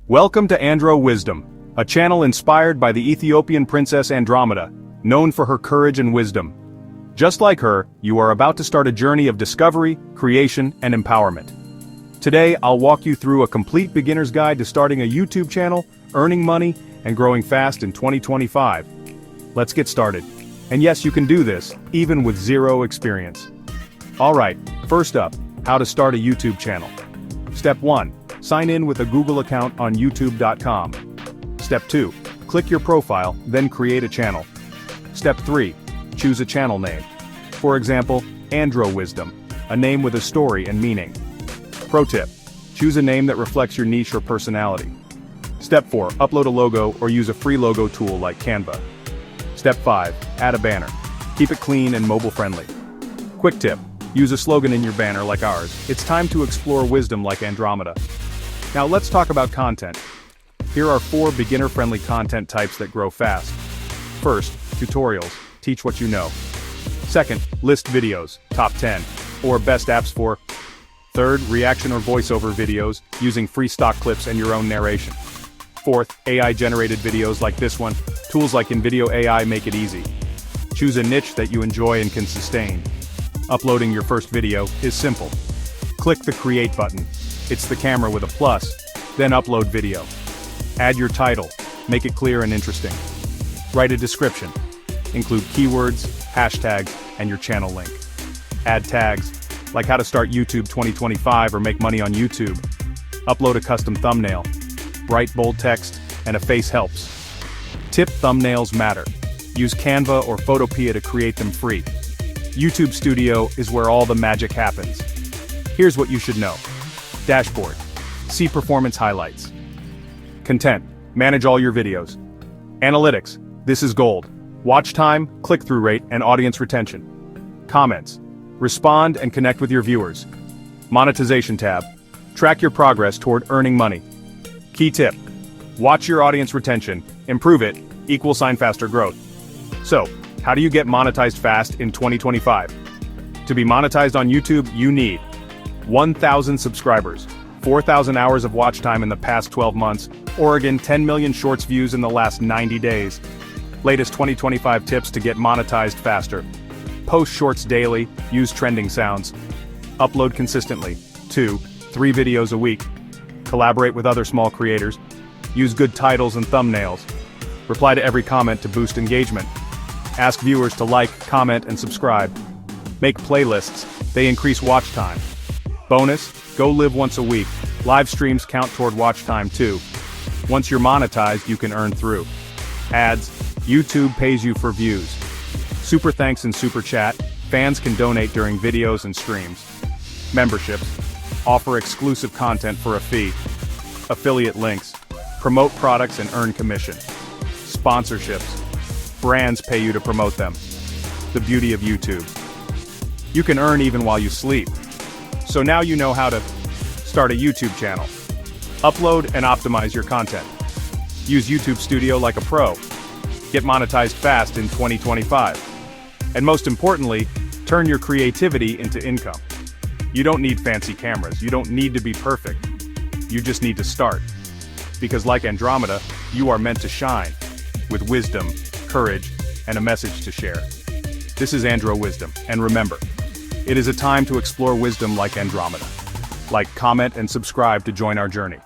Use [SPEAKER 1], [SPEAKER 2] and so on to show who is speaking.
[SPEAKER 1] Welcome to Andro-wisdom, a channel inspired by the Ethiopian princess Andromeda, known for her courage and wisdom. Just like her, you are about to start a journey of discovery, creation, and empowerment. Today, I'll walk you through a complete beginner's guide to starting a YouTube channel, earning money, and growing fast in 2025. Let's get started. And yes, you can do this, even with zero experience. Alright, first up, how to start a YouTube channel. Step 1. Sign in with a Google account on youtube.com. Step 2. Click your profile, then create a channel. Step 3. Choose a channel name. For example, Andro-wisdom, a name with a story and meaning. Pro tip. Choose a name that reflects your niche or personality. Step 4. Upload a logo or use a free logo tool like Canva. Step 5. Add a banner. Keep it clean and mobile-friendly. Quick tip. Use a slogan in your banner like ours. It's time to explore wisdom like Andromeda. Now let's talk about content. Here are 4 beginner-friendly content types that grow fast. First, tutorials. Teach what you know. Second, list videos, top 10, or best apps for. Third, reaction or voiceover videos, using free stock clips and your own narration. Fourth, AI-generated videos like this one. Tools like InVideo AI make it easy. Choose a niche that you enjoy and can sustain. Uploading your first video is simple. Click the Create button. It's the camera with a plus, then upload video. Add your title, make it clear and interesting. Write a description. Include keywords, hashtags, and your channel link. Add tags, like how to start YouTube 2025 or make money on YouTube. Upload a custom thumbnail. Bright bold text, and a face helps. Tip: thumbnails matter. Use Canva or Photopea to create them free. YouTube Studio is where all the magic happens. Here's what you should know. Dashboard. See performance highlights. Content. Manage all your videos. Analytics. This is gold. Watch time, click-through rate, and audience retention. Comments. Respond and connect with your viewers. Monetization tab. Track your progress toward earning money. Key tip. Watch your audience retention. Improve it, =faster growth. So, how do you get monetized fast in 2025? To be monetized on YouTube, you need 1,000 subscribers, 4,000 hours of watch time in the past 12 months, Oregon 10 million shorts views in the last 90 days. Latest 2025 tips to get monetized faster. Post shorts daily, use trending sounds. Upload consistently, 2-3 videos a week. Collaborate with other small creators. Use good titles and thumbnails. Reply to every comment to boost engagement. Ask viewers to like, comment, and subscribe. Make playlists, they increase watch time. Bonus, go live once a week. Live streams count toward watch time too. Once you're monetized, you can earn through ads. YouTube pays you for views. Super thanks and super chat. Fans can donate during videos and streams. Memberships. Offer exclusive content for a fee. Affiliate links. Promote products and earn commission. Sponsorships. Brands pay you to promote them. The beauty of YouTube. You can earn even while you sleep. So now you know how to start a YouTube channel. Upload and optimize your content. Use YouTube Studio like a pro. Get monetized fast in 2025. And most importantly, turn your creativity into income. You don't need fancy cameras. You don't need to be perfect. You just need to start. Because like Andromeda, you are meant to shine with wisdom, courage, and a message to share. This is Andro-wisdom, and remember, it is a time to explore wisdom like Andromeda. Like, comment, and subscribe to join our journey.